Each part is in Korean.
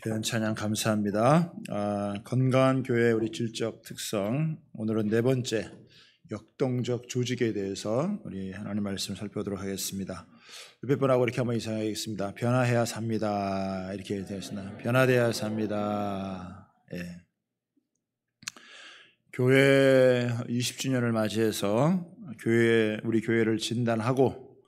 귀한 찬양 감사합니다. 건강한 교회 우리 질적 특성, 오늘은 네 번째 역동적 조직에 대해서 우리 하나님 말씀 살펴보도록 하겠습니다. 옆에 분하고 이렇게 한번 인사하겠습니다. 변화해야 삽니다. 이렇게 되었습니다. 변화돼야 삽니다. 예. 교회 20주년을 맞이해서 우리 교회를 진단하고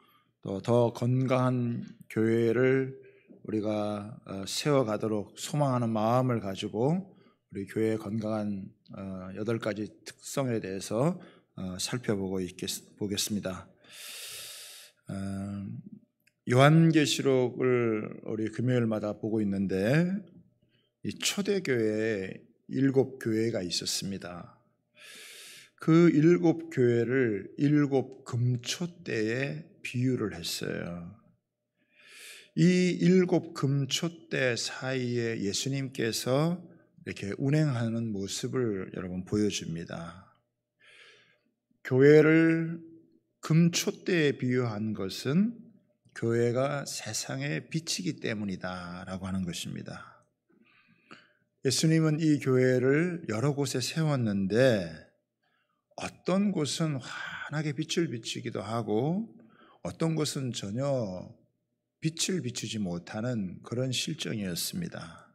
또 더 건강한 교회를 우리가 세워가도록 소망하는 마음을 가지고 우리 교회의 건강한 8가지 특성에 대해서 살펴보겠습니다. 요한계시록을 우리 금요일마다 보고 있는데 이 초대교회에 7교회가 있었습니다. 그 7교회를 7 금초대에 비유를 했어요. 이 7 금초대 사이에 예수님께서 이렇게 운행하는 모습을 여러분 보여줍니다. 교회를 금초대에 비유한 것은 교회가 세상의 빛이기 때문이다 라고 하는 것입니다. 예수님은 이 교회를 여러 곳에 세웠는데 어떤 곳은 환하게 빛을 비추기도 하고 어떤 곳은 전혀 빛을 비추지 못하는 그런 실정이었습니다.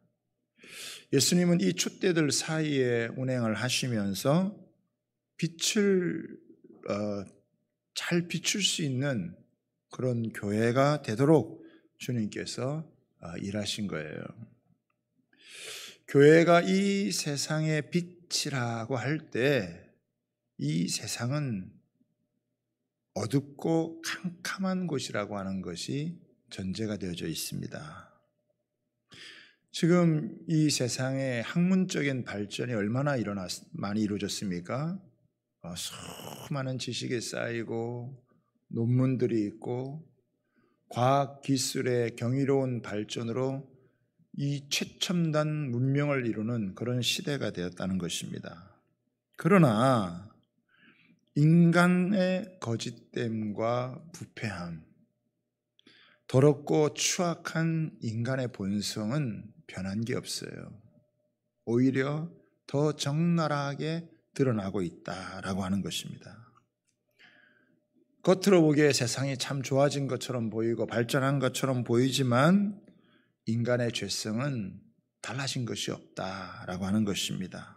예수님은 이 촛대들 사이에 운행을 하시면서 빛을 잘 비출 수 있는 그런 교회가 되도록 주님께서 일하신 거예요. 교회가 이 세상의 빛이라고 할 때 이 세상은 어둡고 캄캄한 곳이라고 하는 것이 전제가 되어져 있습니다. 지금 이 세상의 학문적인 발전이 얼마나 많이 이루어졌습니까? 수많은 지식이 쌓이고 논문들이 있고 과학 기술의 경이로운 발전으로 이 최첨단 문명을 이루는 그런 시대가 되었다는 것입니다. 그러나 인간의 거짓됨과 부패함, 더럽고 추악한 인간의 본성은 변한 게 없어요. 오히려 더 적나라하게 드러나고 있다라고 하는 것입니다. 겉으로 보기에 세상이 참 좋아진 것처럼 보이고 발전한 것처럼 보이지만 인간의 죄성은 달라진 것이 없다라고 하는 것입니다.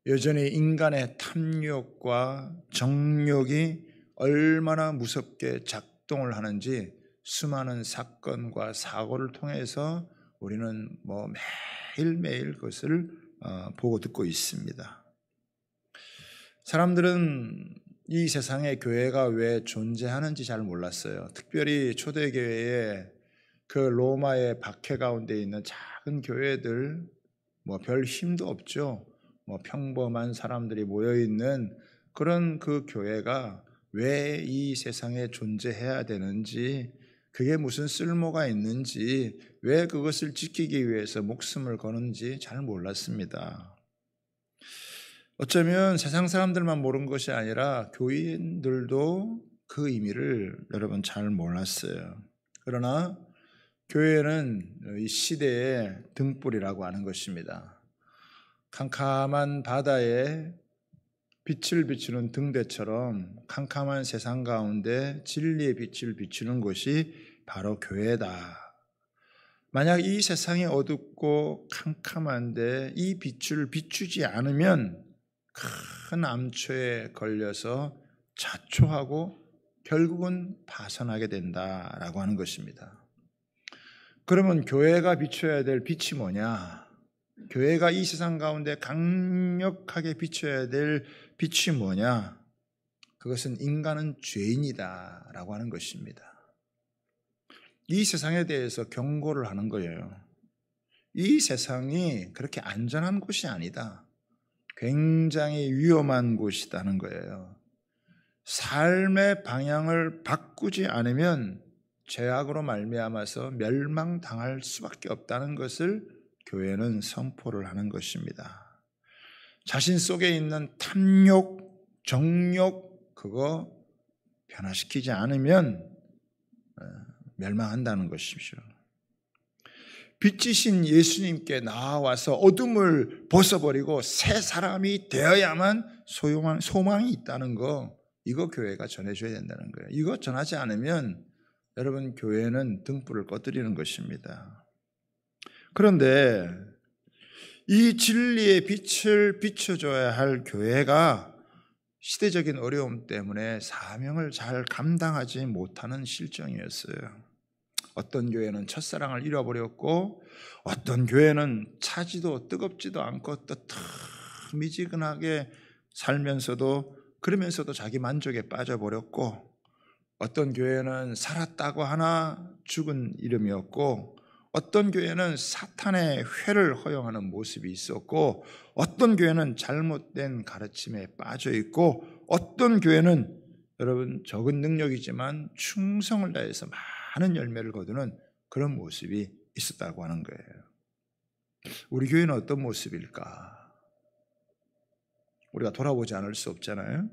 여전히 인간의 탐욕과 정욕이 얼마나 무섭게 작동을 하는지 수많은 사건과 사고를 통해서 우리는 매일매일 그것을 보고 듣고 있습니다. 사람들은 이 세상에 교회가 왜 존재하는지 잘 몰랐어요. 특별히 초대교회에 그 로마의 박해 가운데 있는 작은 교회들 별 힘도 없죠. 평범한 사람들이 모여있는 그런 그 교회가 왜 이 세상에 존재해야 되는지, 그게 무슨 쓸모가 있는지, 왜 그것을 지키기 위해서 목숨을 거는지 잘 몰랐습니다. 어쩌면 세상 사람들만 모르는 것이 아니라 교인들도 그 의미를 여러분 잘 몰랐어요. 그러나 교회는 이 시대의 등불이라고 하는 것입니다. 캄캄한 바다에 빛을 비추는 등대처럼 캄캄한 세상 가운데 진리의 빛을 비추는 곳이 바로 교회다. 만약 이 세상이 어둡고 캄캄한데 이 빛을 비추지 않으면 큰 암초에 걸려서 자초하고 결국은 파산하게 된다라고 하는 것입니다. 그러면 교회가 비춰야 될 빛이 뭐냐? 교회가 이 세상 가운데 강력하게 비춰야 될 빛이 뭐냐? 그것은 인간은 죄인이다 라고 하는 것입니다. 이 세상에 대해서 경고를 하는 거예요. 이 세상이 그렇게 안전한 곳이 아니다. 굉장히 위험한 곳이라는 거예요. 삶의 방향을 바꾸지 않으면 죄악으로 말미암아서 멸망당할 수밖에 없다는 것을 교회는 선포를 하는 것입니다. 자신 속에 있는 탐욕, 정욕 그거 변화시키지 않으면 멸망한다는 것이죠. 빛이신 예수님께 나와서 어둠을 벗어버리고 새 사람이 되어야만 소망이 있다는 거, 이거 교회가 전해줘야 된다는 거예요. 이거 전하지 않으면 여러분 교회는 등불을 꺼뜨리는 것입니다. 그런데 이 진리의 빛을 비춰줘야 할 교회가 시대적인 어려움 때문에 사명을 잘 감당하지 못하는 실정이었어요. 어떤 교회는 첫사랑을 잃어버렸고 어떤 교회는 차지도 뜨겁지도 않고 미지근하게 살면서도 그러면서도 자기 만족에 빠져버렸고, 어떤 교회는 살았다고 하나 죽은 이름이었고, 어떤 교회는 사탄의 회를 허용하는 모습이 있었고, 어떤 교회는 잘못된 가르침에 빠져 있고, 어떤 교회는 여러분 적은 능력이지만 충성을 다해서 많은 열매를 거두는 그런 모습이 있었다고 하는 거예요. 우리 교회는 어떤 모습일까? 우리가 돌아보지 않을 수 없잖아요.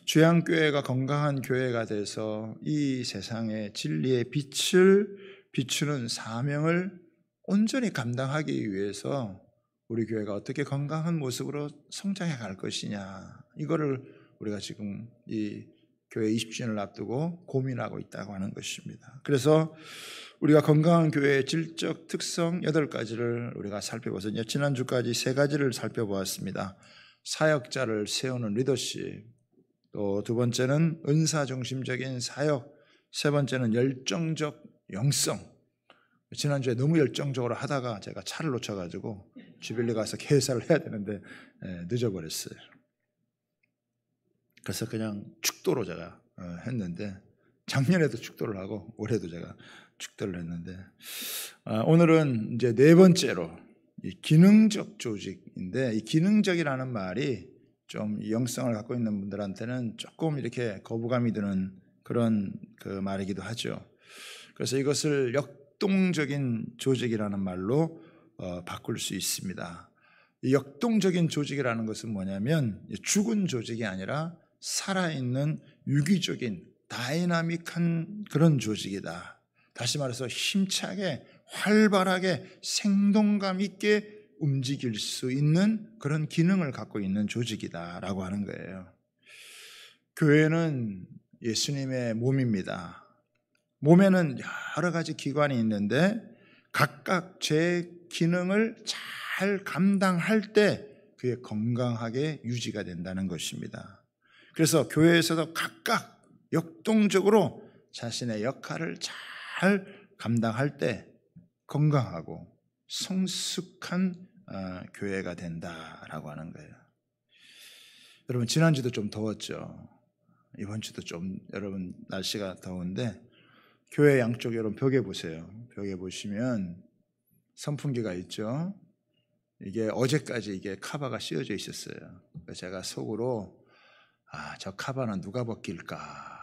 주양교회가 건강한 교회가 돼서 이 세상의 진리의 빛을 비추는 사명을 온전히 감당하기 위해서 우리 교회가 어떻게 건강한 모습으로 성장해 갈 것이냐, 이거를 우리가 지금 이 교회 20주년을 앞두고 고민하고 있다고 하는 것입니다. 그래서 우리가 건강한 교회의 질적 특성 8가지를 우리가 살펴봐서 지난주까지 3가지를 살펴보았습니다. 사역자를 세우는 리더십, 또 두 번째는 은사 중심적인 사역, 세 번째는 열정적 영성. 지난주에 너무 열정적으로 하다가 제가 차를 놓쳐가지고 주빌리 가서 개사를 해야 되는데 늦어버렸어요. 그래서 그냥 축도로 제가 했는데, 작년에도 축도를 하고 올해도 제가 축도를 했는데, 오늘은 이제 4번째로 이 기능적 조직인데, 이 기능적이라는 말이 좀 영성을 갖고 있는 분들한테는 조금 이렇게 거부감이 드는 그런 그 말이기도 하죠. 그래서 이것을 역동적인 조직이라는 말로 바꿀 수 있습니다. 이 역동적인 조직이라는 것은 뭐냐면 죽은 조직이 아니라 살아있는 유기적인 다이나믹한 그런 조직이다. 다시 말해서 힘차게 활발하게 생동감 있게 움직일 수 있는 그런 기능을 갖고 있는 조직이다라고 하는 거예요. 교회는 예수님의 몸입니다. 몸에는 여러 가지 기관이 있는데 각각 제 기능을 잘 감당할 때 그게 건강하게 유지가 된다는 것입니다. 그래서 교회에서도 각각 역동적으로 자신의 역할을 잘 감당할 때 건강하고 성숙한 교회가 된다라고 하는 거예요. 여러분, 지난주도 좀 더웠죠. 이번 주도 좀 여러분 날씨가 더운데 교회 양쪽 여러분 벽에 보세요. 벽에 보시면 선풍기가 있죠. 이게 어제까지 이게 카바가 씌워져 있었어요. 그래서 제가 속으로 저 카바는 누가 벗길까?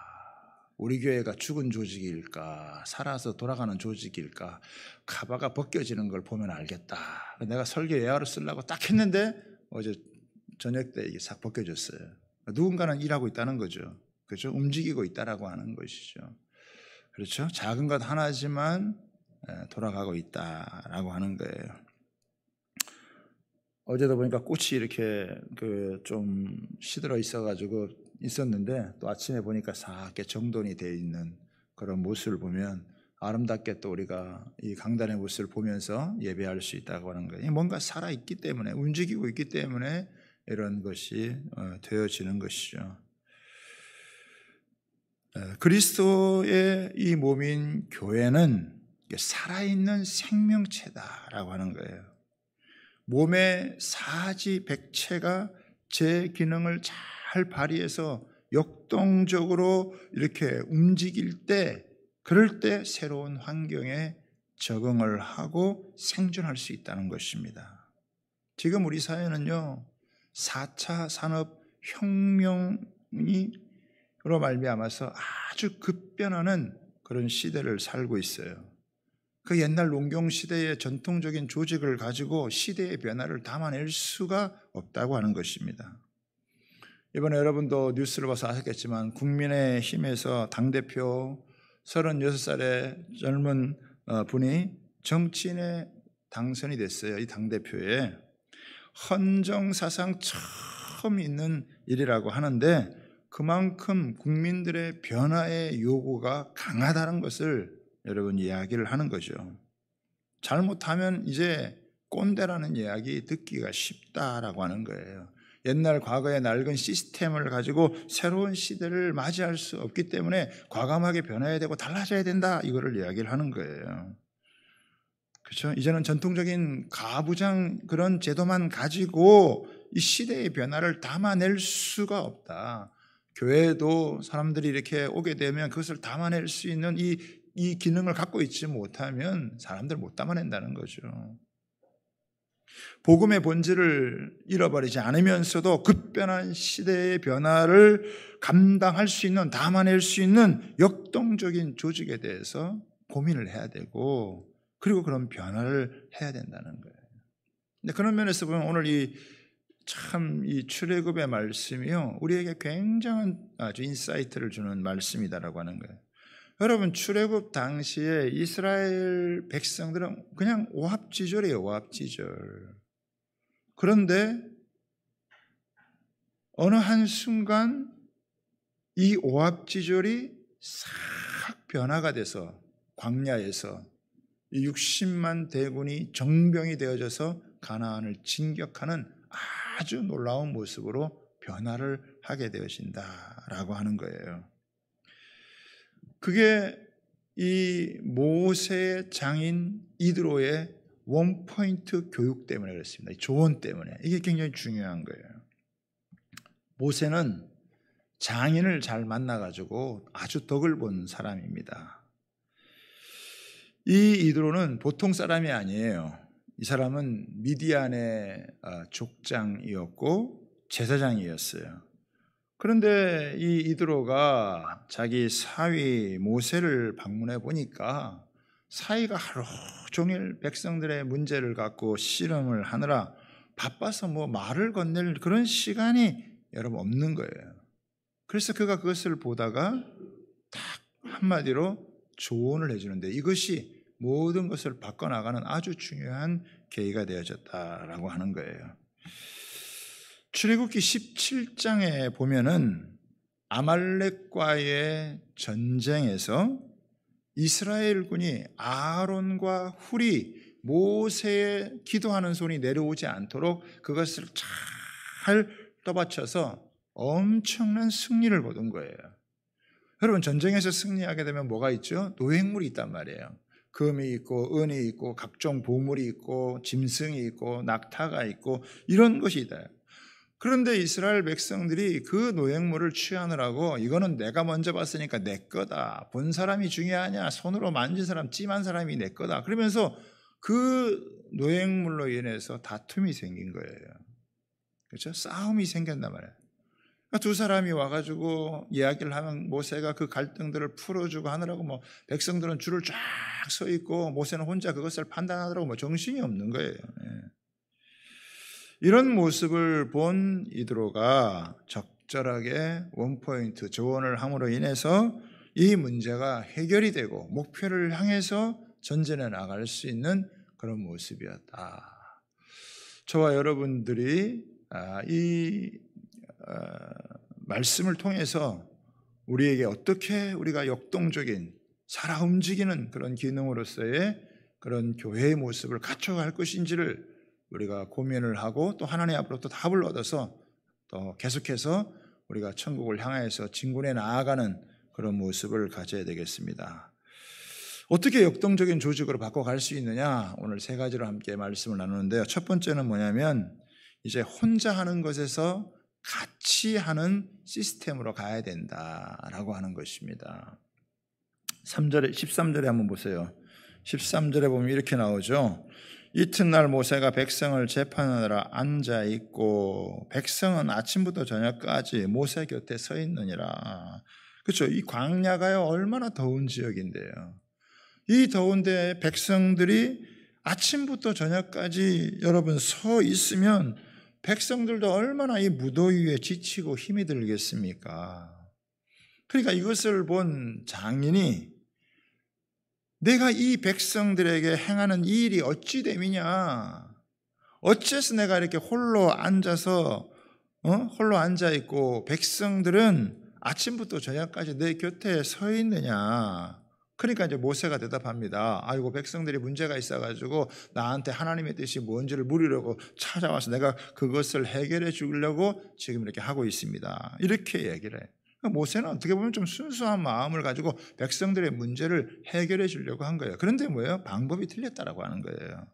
우리 교회가 죽은 조직일까? 살아서 돌아가는 조직일까? 카바가 벗겨지는 걸 보면 알겠다. 내가 설교 예화를 쓰려고 딱 했는데 어제 저녁 때 이게 싹 벗겨졌어요. 누군가는 일하고 있다는 거죠. 그렇죠? 움직이고 있다라고 하는 것이죠. 그렇죠? 작은 것 하나지만 돌아가고 있다라고 하는 거예요. 어제도 보니까 꽃이 이렇게 좀 시들어 있어가지고 있었는데 또 아침에 보니까 싹게 정돈이 되어 있는 그런 모습을 보면 아름답게 또 우리가 이 강단의 모습을 보면서 예배할 수 있다고 하는 거예요. 뭔가 살아있기 때문에, 움직이고 있기 때문에 이런 것이 되어지는 것이죠. 그리스도의 이 몸인 교회는 살아있는 생명체다라고 하는 거예요. 몸의 사지백체가 제 기능을 잘 발휘해서 역동적으로 이렇게 움직일 때, 그럴 때 새로운 환경에 적응을 하고 생존할 수 있다는 것입니다. 지금 우리 사회는요, 4차 산업혁명으로 말미암아서 아주 급변하는 그런 시대를 살고 있어요. 그 옛날 농경시대의 전통적인 조직을 가지고 시대의 변화를 담아낼 수가 없다고 하는 것입니다. 이번에 여러분도 뉴스를 봐서 아셨겠지만 국민의힘에서 당대표 36살의 젊은 분이 정치인에 당선이 됐어요. 이 당대표에. 헌정사상 처음 있는 일이라고 하는데 그만큼 국민들의 변화의 요구가 강하다는 것을 여러분 이야기를 하는 거죠. 잘못하면 이제 꼰대라는 이야기 듣기가 쉽다라고 하는 거예요. 옛날 과거의 낡은 시스템을 가지고 새로운 시대를 맞이할 수 없기 때문에 과감하게 변해야 되고 달라져야 된다, 이거를 이야기를 하는 거예요. 그렇죠? 이제는 전통적인 가부장 그런 제도만 가지고 이 시대의 변화를 담아낼 수가 없다. 교회도 사람들이 이렇게 오게 되면 그것을 담아낼 수 있는 이 기능을 갖고 있지 못하면 사람들 못 담아낸다는 거죠. 복음의 본질을 잃어버리지 않으면서도 급변한 시대의 변화를 감당할 수 있는, 담아낼 수 있는 역동적인 조직에 대해서 고민을 해야 되고, 그리고 그런 변화를 해야 된다는 거예요. 근데 그런 면에서 보면 오늘 이 출애굽의 말씀이요, 우리에게 굉장한 아주 인사이트를 주는 말씀이다라고 하는 거예요. 여러분, 출애굽 당시에 이스라엘 백성들은 그냥 오합지졸이에요. 오합지졸. 그런데 어느 한순간 이 오합지졸이 싹 변화가 돼서 광야에서 60만 대군이 정병이 되어져서 가나안을 진격하는 아주 놀라운 모습으로 변화를 하게 되어진다라고 하는 거예요. 그게 이 모세의 장인 이드로의 원포인트 교육 때문에 그렇습니다. 조언 때문에. 이게 굉장히 중요한 거예요. 모세는 장인을 잘 만나가지고 아주 덕을 본 사람입니다. 이 이드로는 보통 사람이 아니에요. 이 사람은 미디안의 족장이었고 제사장이었어요. 그런데 이 이드로가 자기 사위 모세를 방문해 보니까 사위가 하루 종일 백성들의 문제를 갖고 씨름을 하느라 바빠서 말을 건넬 그런 시간이 여러분 없는 거예요. 그래서 그가 그것을 보다가 딱 한마디로 조언을 해주는데 이것이 모든 것을 바꿔나가는 아주 중요한 계기가 되어졌다라고 하는 거예요. 출애굽기 17장에 보면은 아말렉과의 전쟁에서 이스라엘군이 아론과 훌이 모세의 기도하는 손이 내려오지 않도록 그것을 잘 떠받쳐서 엄청난 승리를 거둔 거예요. 여러분, 전쟁에서 승리하게 되면 뭐가 있죠? 노획물이 있단 말이에요. 금이 있고 은이 있고 각종 보물이 있고 짐승이 있고 낙타가 있고 이런 것이 있다. 그런데 이스라엘 백성들이 그 노획물을 취하느라고 이거는 내가 먼저 봤으니까 내 거다. 본 사람이 중요하냐? 손으로 만진 사람, 찜한 사람이 내 거다. 그러면서 그 노획물로 인해서 다툼이 생긴 거예요. 그렇죠? 싸움이 생겼단 말이에요. 그러니까 두 사람이 와가지고 이야기를 하면 모세가 그 갈등들을 풀어주고 하느라고 백성들은 줄을 쫙 서 있고 모세는 혼자 그것을 판단하느라고 정신이 없는 거예요. 이런 모습을 본 이드로가 적절하게 원포인트 조언을 함으로 인해서 이 문제가 해결이 되고 목표를 향해서 전진해 나갈 수 있는 그런 모습이었다. 저와 여러분들이 이 말씀을 통해서 우리에게 어떻게 우리가 역동적인 살아 움직이는 그런 기능으로서의 그런 교회의 모습을 갖춰갈 것인지를 우리가 고민을 하고 또 하나님 앞으로 또 답을 얻어서 또 계속해서 우리가 천국을 향해서 진군해 나아가는 그런 모습을 가져야 되겠습니다. 어떻게 역동적인 조직으로 바꿔갈 수 있느냐? 오늘 세 가지로 함께 말씀을 나누는데요. 첫 번째는 뭐냐면 이제 혼자 하는 것에서 같이 하는 시스템으로 가야 된다라고 하는 것입니다. 13절에 한번 보세요. 13절에 보면 이렇게 나오죠. 이튿날 모세가 백성을 재판하느라 앉아있고 백성은 아침부터 저녁까지 모세 곁에 서 있느니라. 그렇죠. 이 광야가요 얼마나 더운 지역인데요. 이 더운데 백성들이 아침부터 저녁까지 여러분 서 있으면 백성들도 얼마나 이 무더위에 지치고 힘이 들겠습니까? 그러니까 이것을 본 장인이 내가 이 백성들에게 행하는 이 일이 어찌 됨이냐? 어째서 내가 이렇게 홀로 앉아서 홀로 앉아 있고 백성들은 아침부터 저녁까지 내 곁에 서 있느냐? 그러니까 이제 모세가 대답합니다. 아이고, 백성들이 문제가 있어가지고 나한테 하나님의 뜻이 뭔지를 물으려고 찾아와서 내가 그것을 해결해 주려고 지금 이렇게 하고 있습니다. 이렇게 얘기를 해요. 모세는 어떻게 보면 좀 순수한 마음을 가지고 백성들의 문제를 해결해 주려고 한 거예요. 그런데 뭐예요? 방법이 틀렸다라고 하는 거예요.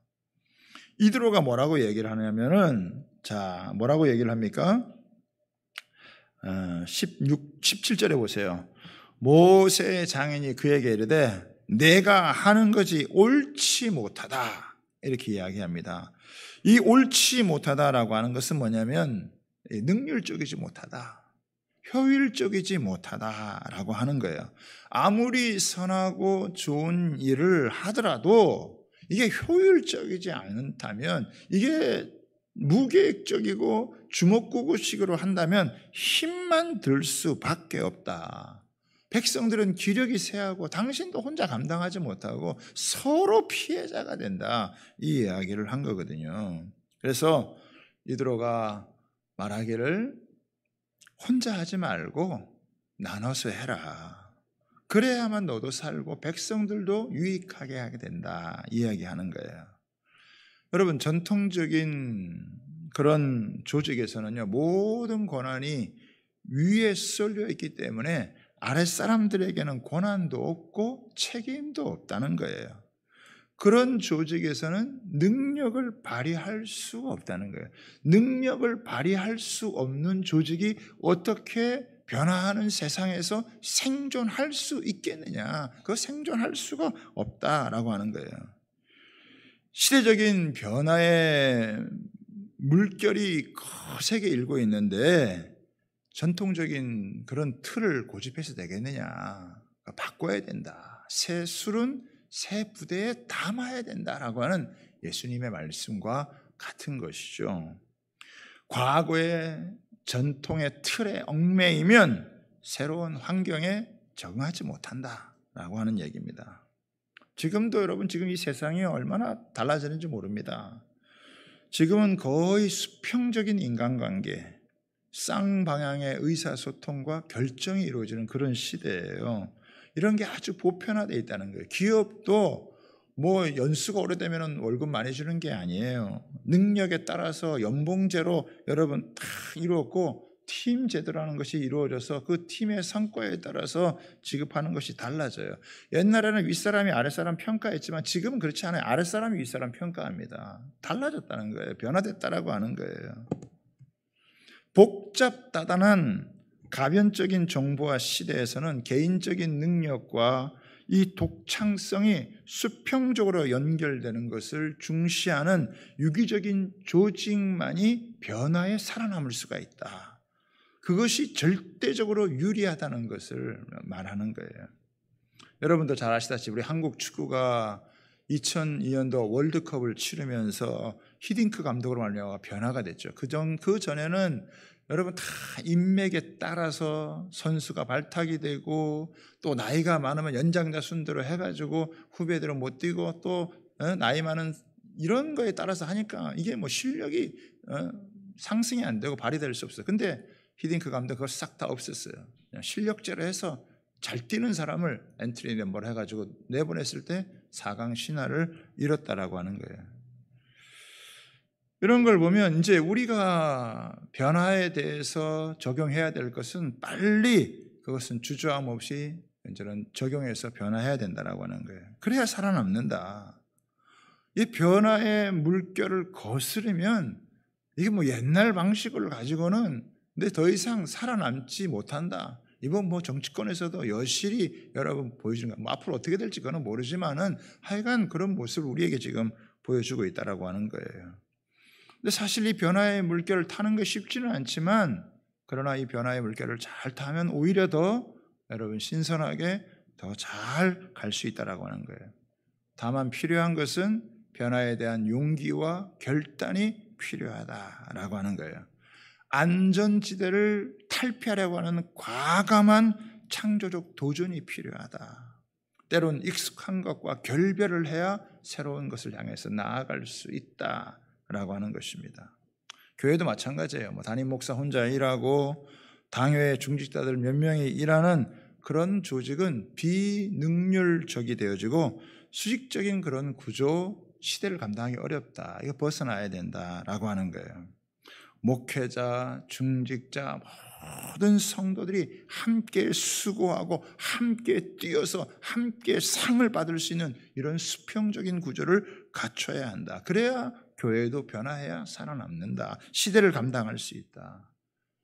이드로가 뭐라고 얘기를 하냐면은, 자, 뭐라고 얘기를 합니까? 17절에 보세요. 모세의 장인이 그에게 이르되 내가 하는 것이 옳지 못하다, 이렇게 이야기합니다. 이 옳지 못하다라고 하는 것은 뭐냐면 능률적이지 못하다, 효율적이지 못하다라고 하는 거예요. 아무리 선하고 좋은 일을 하더라도 이게 효율적이지 않다면, 이게 무계획적이고 주먹구구식으로 한다면 힘만 들 수밖에 없다. 백성들은 기력이 쇠하고 당신도 혼자 감당하지 못하고 서로 피해자가 된다, 이 이야기를 한 거거든요. 그래서 이드로가 말하기를 혼자 하지 말고 나눠서 해라. 그래야만 너도 살고 백성들도 유익하게 하게 된다, 이야기하는 거예요. 여러분, 전통적인 그런 조직에서는요, 모든 권한이 위에 쏠려 있기 때문에 아랫사람들에게는 권한도 없고 책임도 없다는 거예요. 그런 조직에서는 능력을 발휘할 수가 없다는 거예요. 능력을 발휘할 수 없는 조직이 어떻게 변화하는 세상에서 생존할 수 있겠느냐? 그 생존할 수가 없다라고 하는 거예요. 시대적인 변화의 물결이 거세게 일고 있는데 전통적인 그런 틀을 고집해서 되겠느냐? 바꿔야 된다. 새 술은 새 부대에 담아야 된다라고 하는 예수님의 말씀과 같은 것이죠. 과거의 전통의 틀에 얽매이면 새로운 환경에 적응하지 못한다라고 하는 얘기입니다. 지금도 여러분, 지금 이 세상이 얼마나 달라지는지 모릅니다. 지금은 거의 수평적인 인간관계, 쌍방향의 의사소통과 결정이 이루어지는 그런 시대예요. 이런 게 아주 보편화되어 있다는 거예요. 기업도 뭐 연수가 오래되면 월급 많이 주는 게 아니에요. 능력에 따라서 연봉제로 여러분 다 이루었고, 팀 제도라는 것이 이루어져서 그 팀의 성과에 따라서 지급하는 것이 달라져요. 옛날에는 윗사람이 아랫사람 평가했지만 지금은 그렇지 않아요. 아랫사람이 윗사람 평가합니다. 달라졌다는 거예요. 변화됐다라고 하는 거예요. 복잡다단한 가변적인 정보화 시대에서는 개인적인 능력과 이 독창성이 수평적으로 연결되는 것을 중시하는 유기적인 조직만이 변화에 살아남을 수가 있다. 그것이 절대적으로 유리하다는 것을 말하는 거예요. 여러분도 잘 아시다시피 우리 한국 축구가 2002년도 월드컵을 치르면서 히딩크 감독으로 말미암아 변화가 됐죠. 그 전에는 여러분 다 인맥에 따라서 선수가 발탁이 되고, 또 나이가 많으면 연장자 순대로 해가지고 후배들은 못 뛰고, 또 나이 많은 이런 거에 따라서 하니까 이게 뭐 실력이 상승이 안 되고 발휘될 수 없어요. 근데 히딩크 감독 그걸 싹 다 없앴어요. 그냥 실력제로 해서 잘 뛰는 사람을 엔트리 멤버를 해가지고 내보냈을 때 4강 신화를 이뤘다라고 하는 거예요. 이런 걸 보면 이제 우리가 변화에 대해서 적용해야 될 것은 빨리 그것은 주저함 없이 이제는 적용해서 변화해야 된다라고 하는 거예요. 그래야 살아남는다. 이 변화의 물결을 거스르면 이게 뭐 옛날 방식을 가지고는 근데 더 이상 살아남지 못한다. 이번 뭐 정치권에서도 여실히 여러분 보여주는 거, 뭐 앞으로 어떻게 될지 그거는 모르지만은 하여간 그런 모습을 우리에게 지금 보여주고 있다라고 하는 거예요. 근데 사실 이 변화의 물결을 타는 게 쉽지는 않지만, 그러나 이 변화의 물결을 잘 타면 오히려 더 여러분 신선하게 더 잘 갈 수 있다라고 하는 거예요. 다만 필요한 것은 변화에 대한 용기와 결단이 필요하다라고 하는 거예요. 안전지대를 탈피하려고 하는 과감한 창조적 도전이 필요하다. 때론 익숙한 것과 결별을 해야 새로운 것을 향해서 나아갈 수 있다라고 하는 것입니다. 교회도 마찬가지예요. 담임 목사 혼자 일하고 당회 중직자들 몇 명이 일하는 그런 조직은 비능률적이 되어지고 수직적인 그런 구조, 시대를 감당하기 어렵다. 이거 벗어나야 된다라고 하는 거예요. 목회자, 중직자, 모든 성도들이 함께 수고하고 함께 뛰어서 함께 상을 받을 수 있는 이런 수평적인 구조를 갖춰야 한다. 그래야 교회도 변화해야 살아남는다. 시대를 감당할 수 있다.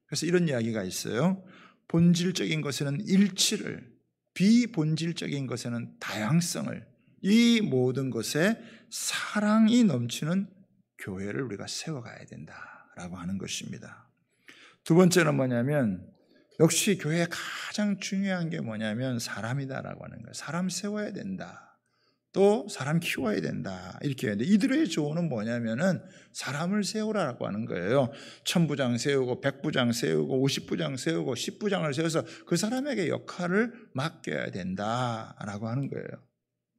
그래서 이런 이야기가 있어요. 본질적인 것에는 일치를, 비본질적인 것에는 다양성을, 이 모든 것에 사랑이 넘치는 교회를 우리가 세워가야 된다라고 하는 것입니다. 두 번째는 뭐냐면 역시 교회의 가장 중요한 게 뭐냐면 사람이다라고 하는 거예요. 사람 세워야 된다. 또 사람 키워야 된다. 이렇게 해야 돼. 이들의 조언은 뭐냐면은 사람을 세우라고 하는 거예요. 1000부장 세우고 100부장 세우고 50부장 세우고 10부장을 세워서 그 사람에게 역할을 맡겨야 된다라고 하는 거예요.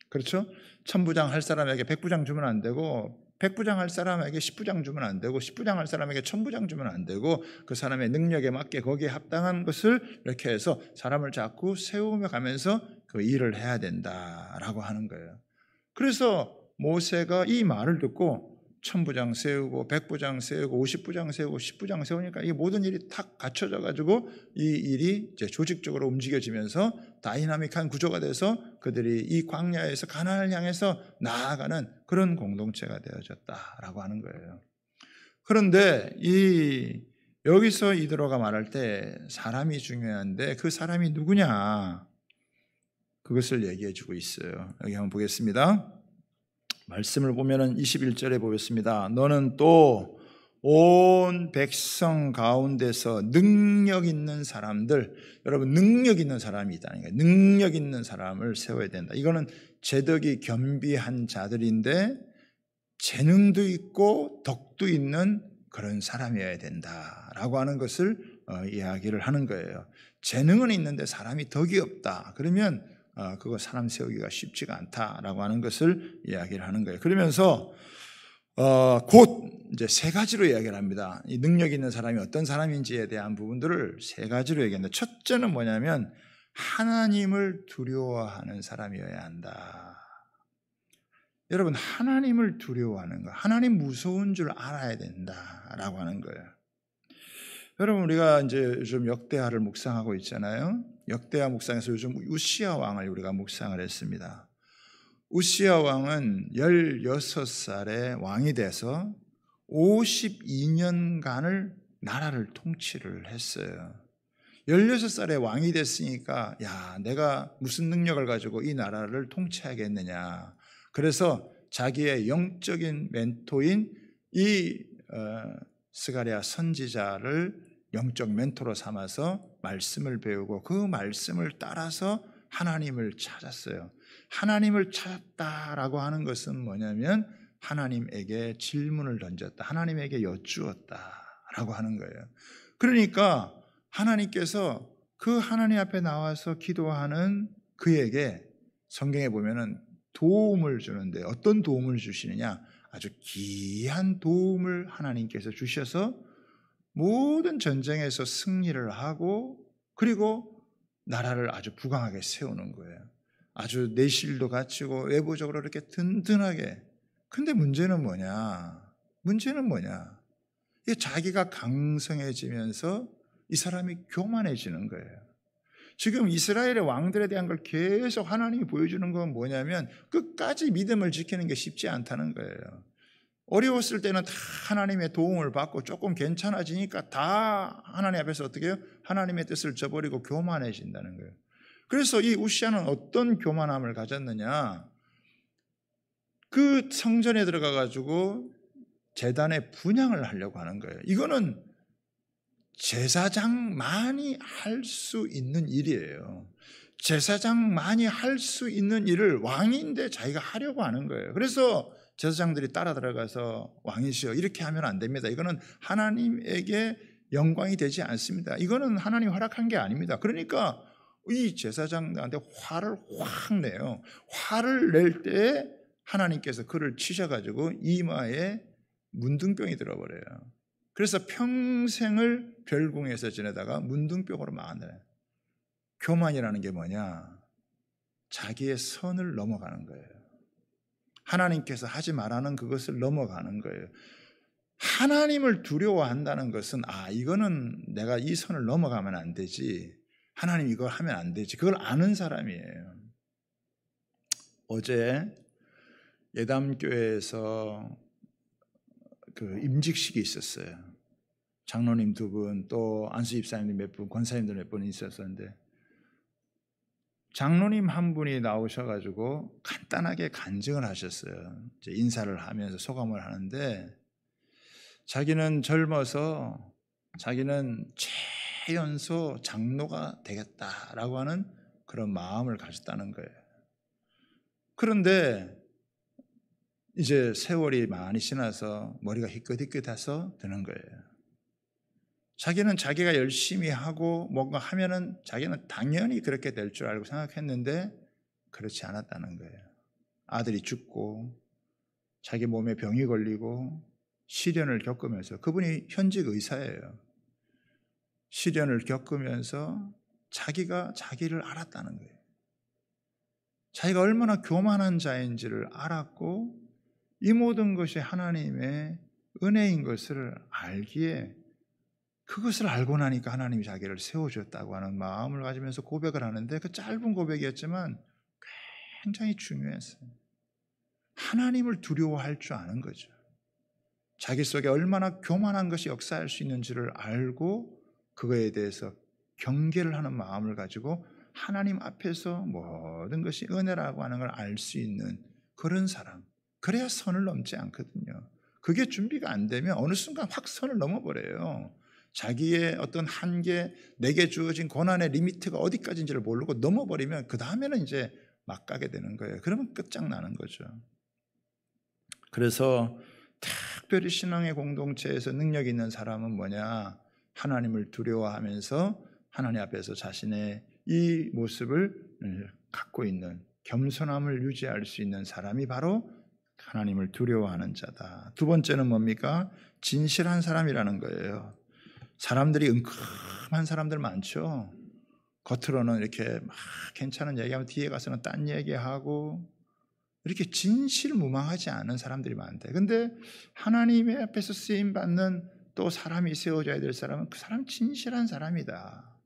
그렇죠? 1000부장 할 사람에게 100부장 주면 안 되고 100부장 할 사람에게 10부장 주면 안 되고 10부장 할 사람에게 1000부장 주면 안 되고 그 사람의 능력에 맞게 거기에 합당한 것을 이렇게 해서 사람을 자꾸 세우며 가면서 그 일을 해야 된다라고 하는 거예요. 그래서 모세가 이 말을 듣고 1000부장 세우고 100부장 세우고 50부장 세우고 10부장 세우니까 이 모든 일이 탁 갖춰져 가지고 이 일이 이제 조직적으로 움직여지면서 다이나믹한 구조가 돼서 그들이 이 광야에서 가나안을 향해서 나아가는 그런 공동체가 되어졌다라고 하는 거예요. 그런데 여기서 이드로가 말할 때 사람이 중요한데 그 사람이 누구냐? 그것을 얘기해 주고 있어요. 여기 한번 보겠습니다. 말씀을 보면은 21절에 보겠습니다. 너는 또 온 백성 가운데서 능력 있는 사람들, 여러분 능력 있는 사람이 있다는 거예요. 능력 있는 사람을 세워야 된다. 이거는 재덕이 겸비한 자들인데 재능도 있고 덕도 있는 그런 사람이어야 된다라고 하는 것을 이야기를 하는 거예요. 재능은 있는데 사람이 덕이 없다. 그러면 그거 사람 세우기가 쉽지가 않다라고 하는 것을 이야기를 하는 거예요. 그러면서 곧 이제 세 가지로 이야기를 합니다. 이 능력 있는 사람이 어떤 사람인지에 대한 부분들을 세 가지로 얘기합니다. 첫째는 뭐냐면 하나님을 두려워하는 사람이어야 한다. 여러분 하나님을 두려워하는 거, 하나님 무서운 줄 알아야 된다라고 하는 거예요. 여러분 우리가 이제 요즘 역대하를 묵상하고 있잖아요. 역대하 묵상에서 요즘 우시야 왕을 우리가 묵상을 했습니다. 우시야 왕은 16살에 왕이 돼서 52년간을 나라를 통치를 했어요. 16살에 왕이 됐으니까 야 내가 무슨 능력을 가지고 이 나라를 통치하겠느냐. 그래서 자기의 영적인 멘토인 이 스가랴 선지자를 영적 멘토로 삼아서 말씀을 배우고 그 말씀을 따라서 하나님을 찾았어요. 하나님을 찾았다라고 하는 것은 뭐냐면 하나님에게 질문을 던졌다. 하나님에게 여쭈었다라고 하는 거예요. 그러니까 하나님께서 그 하나님 앞에 나와서 기도하는 그에게 성경에 보면은 도움을 주는데 어떤 도움을 주시느냐? 아주 귀한 도움을 하나님께서 주셔서 모든 전쟁에서 승리를 하고 그리고 나라를 아주 부강하게 세우는 거예요. 아주 내실도 갖추고 외부적으로 이렇게 든든하게. 근데 문제는 뭐냐? 이게 자기가 강성해지면서 이 사람이 교만해지는 거예요. 지금 이스라엘의 왕들에 대한 걸 계속 하나님이 보여주는 건 뭐냐면 끝까지 믿음을 지키는 게 쉽지 않다는 거예요. 어려웠을 때는 다 하나님의 도움을 받고 조금 괜찮아지니까 다 하나님 앞에서 어떻게 해요? 하나님의 뜻을 저버리고 교만해진다는 거예요. 그래서 이 우시야는 어떤 교만함을 가졌느냐? 그 성전에 들어가 가지고 제단의 분향을 하려고 하는 거예요. 이거는 제사장만이 할 수 있는 일이에요. 제사장만이 할 수 있는 일을 왕인데 자기가 하려고 하는 거예요. 그래서 제사장들이 따라 들어가서 왕이시여 이렇게 하면 안 됩니다. 이거는 하나님에게 영광이 되지 않습니다. 이거는 하나님 허락한 게 아닙니다. 그러니까 이 제사장한테 화를 확 내요. 화를 낼 때 하나님께서 그를 치셔가지고 이마에 문둥병이 들어버려요. 그래서 평생을 별궁에서 지내다가 문둥병으로 망한다네. 교만이라는 게 뭐냐? 자기의 선을 넘어가는 거예요. 하나님께서 하지 말라는 그것을 넘어가는 거예요. 하나님을 두려워한다는 것은 이거는 내가 이 선을 넘어가면 안 되지. 하나님 이걸 하면 안 되지. 그걸 아는 사람이에요. 어제 예담교회에서 그 임직식이 있었어요. 장로님 2분, 또 안수 집사님 몇 분, 권사님들 몇 분 있었었는데 장로님 한 분이 나오셔가지고 간단하게 간증을 하셨어요. 이제 인사를 하면서 소감을 하는데 자기는 젊어서 자기는 최연소 장로가 되겠다라고 하는 그런 마음을 가졌다는 거예요. 그런데 이제 세월이 많이 지나서 머리가 희끗희끗해서 드는 거예요. 자기는 자기가 열심히 하고 뭔가 하면은 자기는 당연히 그렇게 될 줄 알고 생각했는데 그렇지 않았다는 거예요. 아들이 죽고 자기 몸에 병이 걸리고 시련을 겪으면서, 그분이 현직 의사예요. 시련을 겪으면서 자기가 자기를 알았다는 거예요. 자기가 얼마나 교만한 자인지를 알았고 이 모든 것이 하나님의 은혜인 것을 알기에 그것을 알고 나니까 하나님이 자기를 세워주었다고 하는 마음을 가지면서 고백을 하는데, 그 짧은 고백이었지만 굉장히 중요했어요. 하나님을 두려워할 줄 아는 거죠. 자기 속에 얼마나 교만한 것이 역사할 수 있는지를 알고 그거에 대해서 경계를 하는 마음을 가지고 하나님 앞에서 모든 것이 은혜라고 하는 걸 알 수 있는 그런 사람, 그래야 선을 넘지 않거든요. 그게 준비가 안 되면 어느 순간 확 선을 넘어버려요. 자기의 어떤 한계, 내게 주어진 고난의 리미트가 어디까지인지를 모르고 넘어버리면 그 다음에는 이제 막 가게 되는 거예요. 그러면 끝장나는 거죠. 그래서 특별히 신앙의 공동체에서 능력 있는 사람은 뭐냐? 하나님을 두려워하면서 하나님 앞에서 자신의 이 모습을 갖고 있는 겸손함을 유지할 수 있는 사람이 바로 하나님을 두려워하는 자다. 두 번째는 뭡니까? 진실한 사람이라는 거예요. 사람들이 은큼한 사람들 많죠. 겉으로는 이렇게 막 괜찮은 얘기하면 뒤에 가서는 딴 얘기하고 이렇게 진실무망하지 않은 사람들이 많대. 근데 하나님의 앞에서 쓰임받는 또 사람이 세워져야 될 사람은 그 사람 진실한 사람이다.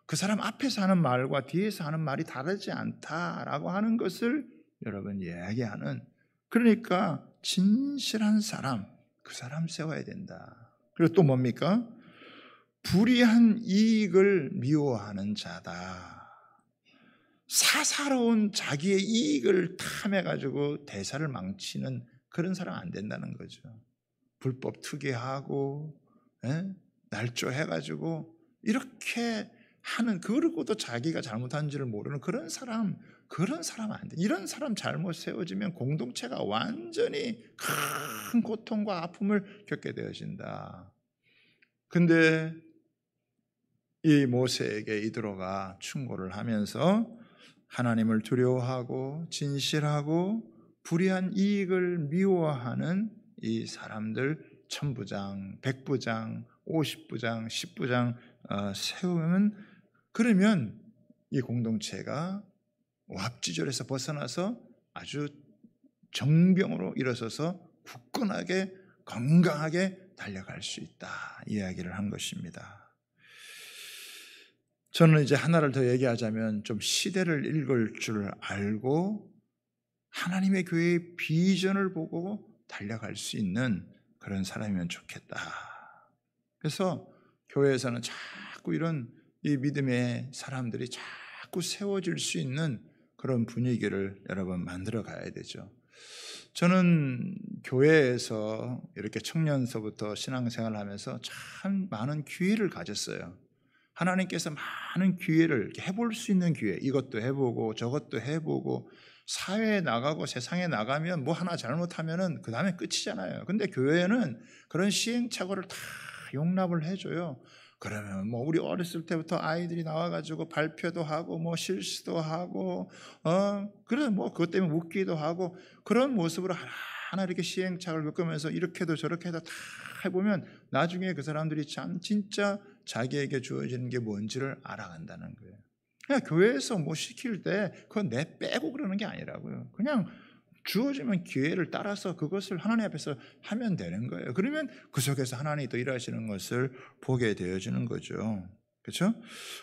그 사람 앞에서 하는 말과 뒤에서 하는 말이 다르지 않다라고 하는 것을 여러분 이야기하는, 그러니까 진실한 사람, 그 사람 세워야 된다. 그리고 또 뭡니까? 불의한 이익을 미워하는 자다. 사사로운 자기의 이익을 탐해가지고 대사를 망치는 그런 사람 안 된다는 거죠. 불법 투기하고 날조해가지고 이렇게 하는, 그러고도 자기가 잘못한지를 모르는 그런 사람 안 돼. 이런 사람 잘못 세워지면 공동체가 완전히 큰 고통과 아픔을 겪게 되어진다. 근데 이 모세에게 이드로가 충고를 하면서 하나님을 두려워하고 진실하고 불의한 이익을 미워하는 이 사람들 1000부장, 100부장, 50부장, 10부장 세우면, 그러면 이 공동체가 왑지졸에서 벗어나서 아주 정병으로 일어서서 굳건하게 건강하게 달려갈 수 있다, 이야기를 한 것입니다. 저는 이제 하나를 더 얘기하자면 좀 시대를 읽을 줄 알고 하나님의 교회의 비전을 보고 달려갈 수 있는 그런 사람이면 좋겠다. 그래서 교회에서는 자꾸 이런 이 믿음의 사람들이 자꾸 세워질 수 있는 그런 분위기를 여러분 만들어 가야 되죠. 저는 교회에서 이렇게 청년서부터 신앙생활을 하면서 참 많은 기회를 가졌어요. 하나님께서 많은 기회를 해볼 수 있는 기회, 이것도 해보고 저것도 해보고, 사회에 나가고 세상에 나가면 뭐 하나 잘못하면은 그 다음에 끝이잖아요. 근데 교회는 그런 시행착오를 다 용납을 해줘요. 그러면 뭐 우리 어렸을 때부터 아이들이 나와가지고 발표도 하고 뭐 실수도 하고 그래 뭐 그것 때문에 웃기도 하고 그런 모습으로 하나하나 이렇게 시행착오를 겪으면서 이렇게도 저렇게도 다 해보면 나중에 그 사람들이 참 진짜 자기에게 주어지는 게 뭔지를 알아간다는 거예요. 그냥 교회에서 뭐 시킬 때 그건 내 빼고 그러는 게 아니라고요. 그냥 주어지면 기회를 따라서 그것을 하나님 앞에서 하면 되는 거예요. 그러면 그 속에서 하나님이 또 일하시는 것을 보게 되어지는 거죠. 그렇죠?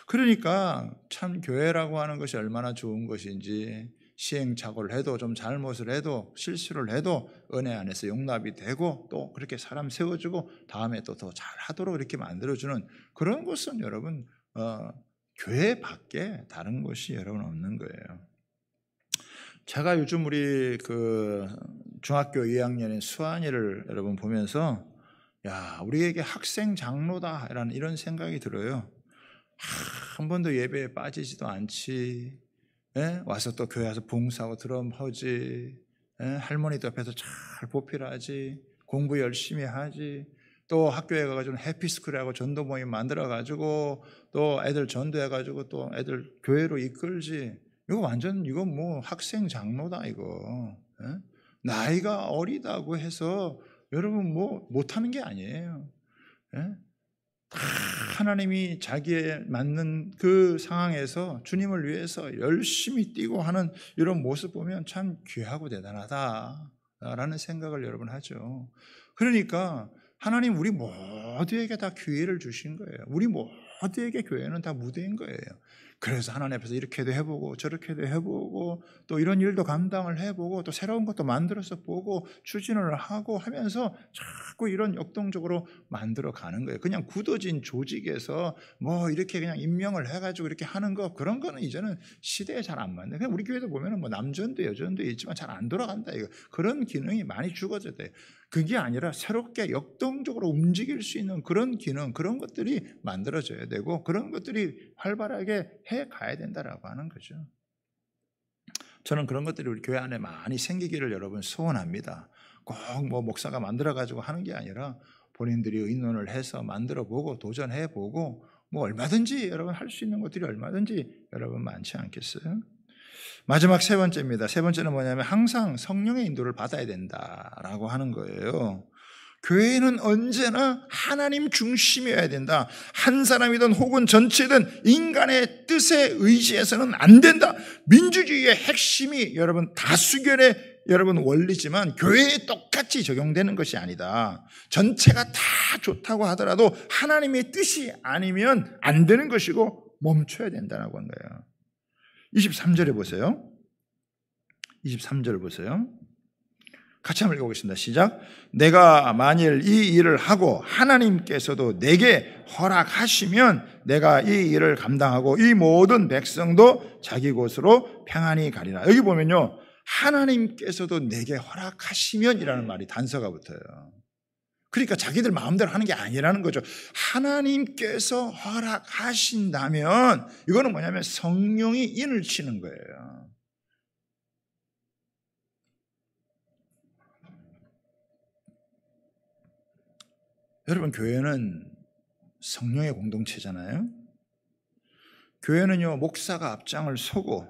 그러니까 참 교회라고 하는 것이 얼마나 좋은 것인지, 시행착오를 해도 좀 잘못을 해도 실수를 해도 은혜 안에서 용납이 되고 또 그렇게 사람 세워주고 다음에 또 더 잘하도록 이렇게 만들어주는 그런 것은 여러분 교회 밖에 다른 것이 여러분 없는 거예요. 제가 요즘 우리 그 중학교 2학년인 수환이를 여러분 보면서 야, 우리에게 학생 장로다라는 이런 생각이 들어요. 한 번도 예배에 빠지지도 않지. 예? 와서 또 교회 와서 봉사하고 드럼하지. 예? 할머니도 옆에서 잘 보필하지. 공부 열심히 하지. 또 학교에 가가지고 해피스쿨하고 전도 모임 만들어가지고 또 애들 전도해가지고 또 애들 교회로 이끌지. 이거 완전 이거 뭐 학생 장로다 이거. 예? 나이가 어리다고 해서 여러분 뭐 못하는 게 아니에요. 예? 다 하나님이 자기에 맞는 그 상황에서 주님을 위해서 열심히 뛰고 하는 이런 모습 보면 참 귀하고 대단하다라는 생각을 여러분 하죠. 그러니까 하나님 우리 모두에게 다 기회를 주신 거예요. 우리 모두에게 교회는 다 무대인 거예요. 그래서 하나님 앞에서 이렇게도 해보고 저렇게도 해보고 또 이런 일도 감당을 해보고 또 새로운 것도 만들어서 보고 추진을 하고 하면서 자꾸 이런 역동적으로 만들어 가는 거예요. 그냥 굳어진 조직에서 뭐 이렇게 그냥 임명을 해가지고 이렇게 하는 거 그런 거는 이제는 시대에 잘 안 맞네. 그냥 우리 교회도 보면은 뭐 남전도 여전도 있지만 잘 안 돌아간다 이거. 그런 기능이 많이 죽어졌대요. 그게 아니라 새롭게 역동적으로 움직일 수 있는 그런 기능, 그런 것들이 만들어져야 되고 그런 것들이 활발하게 해 가야 된다라고 하는 거죠. 저는 그런 것들이 우리 교회 안에 많이 생기기를 여러분 소원합니다. 꼭 뭐 목사가 만들어가지고 하는 게 아니라 본인들이 의논을 해서 만들어보고 도전해보고 뭐 얼마든지 여러분 할 수 있는 것들이 얼마든지 여러분 많지 않겠어요? 마지막 세 번째입니다. 세 번째는 뭐냐면 항상 성령의 인도를 받아야 된다라고 하는 거예요. 교회는 언제나 하나님 중심이어야 된다. 한 사람이든 혹은 전체든 인간의 뜻에 의지해서는 안 된다. 민주주의의 핵심이 여러분 다수결의 여러분 원리지만 교회에 똑같이 적용되는 것이 아니다. 전체가 다 좋다고 하더라도 하나님의 뜻이 아니면 안 되는 것이고 멈춰야 된다고 한 거예요. 23절에 보세요. 23절 보세요. 같이 한번 읽어보겠습니다. 시작. 내가 만일 이 일을 하고 하나님께서도 내게 허락하시면 내가 이 일을 감당하고 이 모든 백성도 자기 곳으로 평안히 가리라. 여기 보면요. 하나님께서도 내게 허락하시면 이라는 말이 단서가 붙어요. 그러니까 자기들 마음대로 하는 게 아니라는 거죠. 하나님께서 허락하신다면 이거는 뭐냐면 성령이 인을 치는 거예요. 여러분 교회는 성령의 공동체잖아요. 교회는요 목사가 앞장을 서고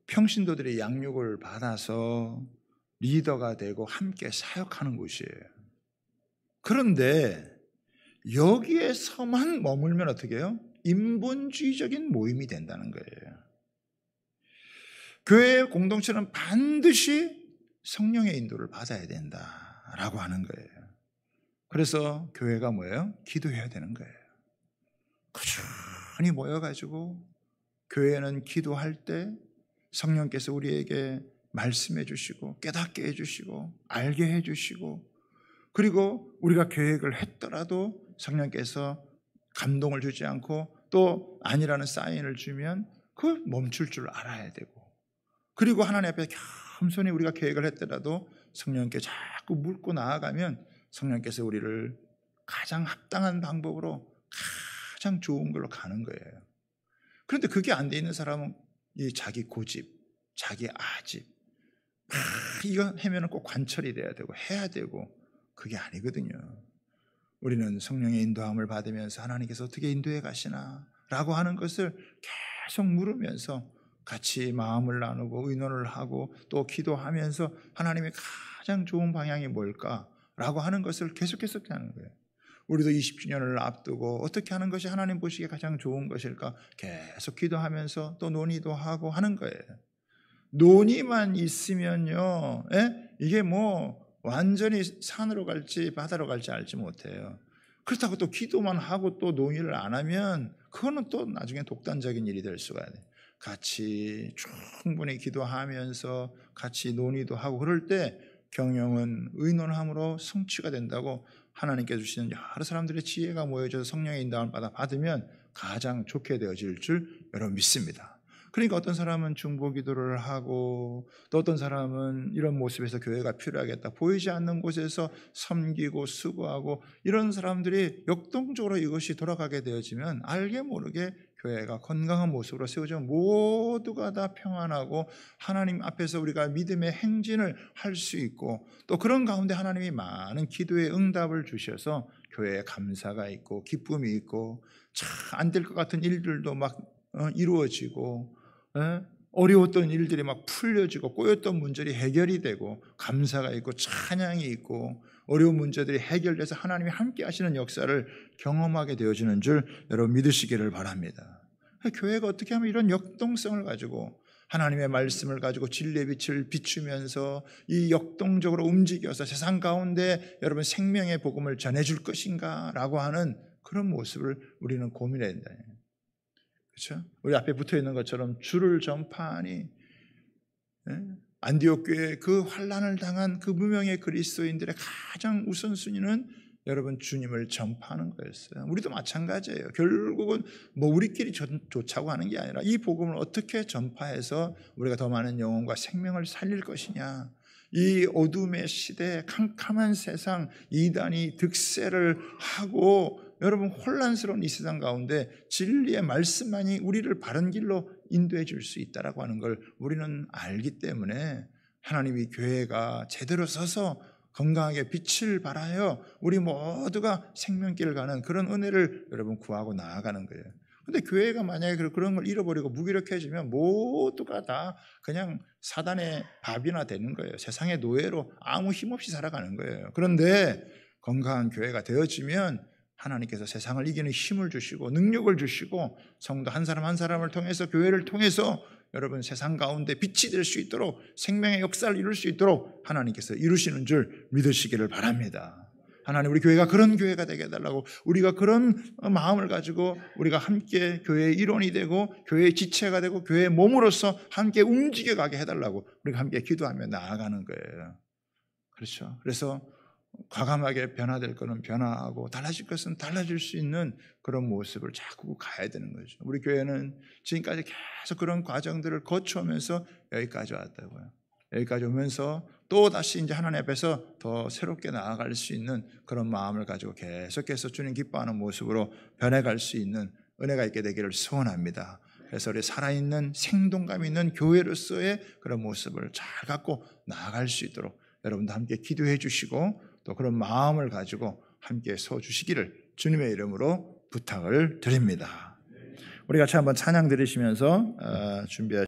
평신도들이 양육을 받아서 리더가 되고 함께 사역하는 곳이에요. 그런데 여기에서만 머물면 어떻게 해요? 인본주의적인 모임이 된다는 거예요. 교회의 공동체는 반드시 성령의 인도를 받아야 된다라고 하는 거예요. 그래서 교회가 뭐예요? 기도해야 되는 거예요. 꾸준히 모여가지고 교회는 기도할 때 성령께서 우리에게 말씀해 주시고 깨닫게 해 주시고 알게 해 주시고 그리고 우리가 계획을 했더라도 성령께서 감동을 주지 않고 또 아니라는 사인을 주면 그걸 멈출 줄 알아야 되고 그리고 하나님 앞에 겸손히 우리가 계획을 했더라도 성령께 자꾸 묻고 나아가면 성령께서 우리를 가장 합당한 방법으로 가장 좋은 걸로 가는 거예요. 그런데 그게 안 돼 있는 사람은 이 자기 고집, 자기 아집 이거 하면 꼭 관철이 돼야 되고 해야 되고 그게 아니거든요. 우리는 성령의 인도함을 받으면서 하나님께서 어떻게 인도해 가시나 라고 하는 것을 계속 물으면서 같이 마음을 나누고 의논을 하고 또 기도하면서 하나님의 가장 좋은 방향이 뭘까라고 하는 것을 계속해서 하는 거예요. 우리도 20주년을 앞두고 어떻게 하는 것이 하나님 보시기에 가장 좋은 것일까 계속 기도하면서 또 논의도 하고 하는 거예요. 논의만 있으면요, 이게 뭐 완전히 산으로 갈지 바다로 갈지 알지 못해요. 그렇다고 또 기도만 하고 또 논의를 안 하면 그거는 또 나중에 독단적인 일이 될 수가 있어요. 같이 충분히 기도하면서 같이 논의도 하고 그럴 때 경영은 의논함으로 성취가 된다고 하나님께 주시는 여러 사람들의 지혜가 모여져서 성령의 인도함을 받으면 가장 좋게 되어질 줄 여러분 믿습니다. 그러니까 어떤 사람은 중보 기도를 하고 또 어떤 사람은 이런 모습에서 교회가 필요하겠다 보이지 않는 곳에서 섬기고 수고하고 이런 사람들이 역동적으로 이것이 돌아가게 되어지면 알게 모르게 교회가 건강한 모습으로 세워지면 모두가 다 평안하고 하나님 앞에서 우리가 믿음의 행진을 할 수 있고 또 그런 가운데 하나님이 많은 기도의 응답을 주셔서 교회에 감사가 있고 기쁨이 있고 참 안 될 것 같은 일들도 막 이루어지고 어려웠던 일들이 막 풀려지고 꼬였던 문제들이 해결이 되고 감사가 있고 찬양이 있고 어려운 문제들이 해결돼서 하나님이 함께 하시는 역사를 경험하게 되어지는 줄 여러분 믿으시기를 바랍니다. 교회가 어떻게 하면 이런 역동성을 가지고 하나님의 말씀을 가지고 진리의 빛을 비추면서 이 역동적으로 움직여서 세상 가운데 여러분 생명의 복음을 전해줄 것인가 라고 하는 그런 모습을 우리는 고민해야 된다. 그렇죠? 우리 앞에 붙어 있는 것처럼 주를 전파하니 안디옥 교회 그 환난을 당한 그 무명의 그리스도인들의 가장 우선순위는 여러분 주님을 전파하는 거였어요. 우리도 마찬가지예요. 결국은 뭐 우리끼리 좋자고 하는 게 아니라 이 복음을 어떻게 전파해서 우리가 더 많은 영혼과 생명을 살릴 것이냐. 이 어둠의 시대, 캄캄한 세상, 이단이 득세를 하고 여러분 혼란스러운 이 세상 가운데 진리의 말씀만이 우리를 바른 길로 인도해 줄 수 있다라고 하는 걸 우리는 알기 때문에 하나님이 교회가 제대로 서서 건강하게 빛을 발하여 우리 모두가 생명길을 가는 그런 은혜를 여러분 구하고 나아가는 거예요. 근데 교회가 만약에 그런 걸 잃어버리고 무기력해지면 모두가 다 그냥 사단의 밥이나 되는 거예요. 세상의 노예로 아무 힘없이 살아가는 거예요. 그런데 건강한 교회가 되어지면 하나님께서 세상을 이기는 힘을 주시고 능력을 주시고 성도 한 사람 한 사람을 통해서 교회를 통해서 여러분 세상 가운데 빛이 될 수 있도록 생명의 역사를 이룰 수 있도록 하나님께서 이루시는 줄 믿으시기를 바랍니다. 하나님 우리 교회가 그런 교회가 되게 해달라고 우리가 그런 마음을 가지고 우리가 함께 교회의 일원이 되고 교회의 지체가 되고 교회의 몸으로서 함께 움직여가게 해달라고 우리가 함께 기도하며 나아가는 거예요. 그렇죠? 그래서 과감하게 변화될 것은 변화하고 달라질 것은 달라질 수 있는 그런 모습을 자꾸 가야 되는 거죠. 우리 교회는 지금까지 계속 그런 과정들을 거쳐오면서 여기까지 왔다고요. 여기까지 오면서 또 다시 이제 하나님 앞에서 더 새롭게 나아갈 수 있는 그런 마음을 가지고 계속해서 주님 기뻐하는 모습으로 변해갈 수 있는 은혜가 있게 되기를 소원합니다. 그래서 우리 살아있는 생동감 있는 교회로서의 그런 모습을 잘 갖고 나아갈 수 있도록 여러분도 함께 기도해 주시고 또 그런 마음을 가지고 함께 서 주시기를 주님의 이름으로 부탁을 드립니다. 우리 같이 한번 찬양 드리시면서 준비하시겠습니다.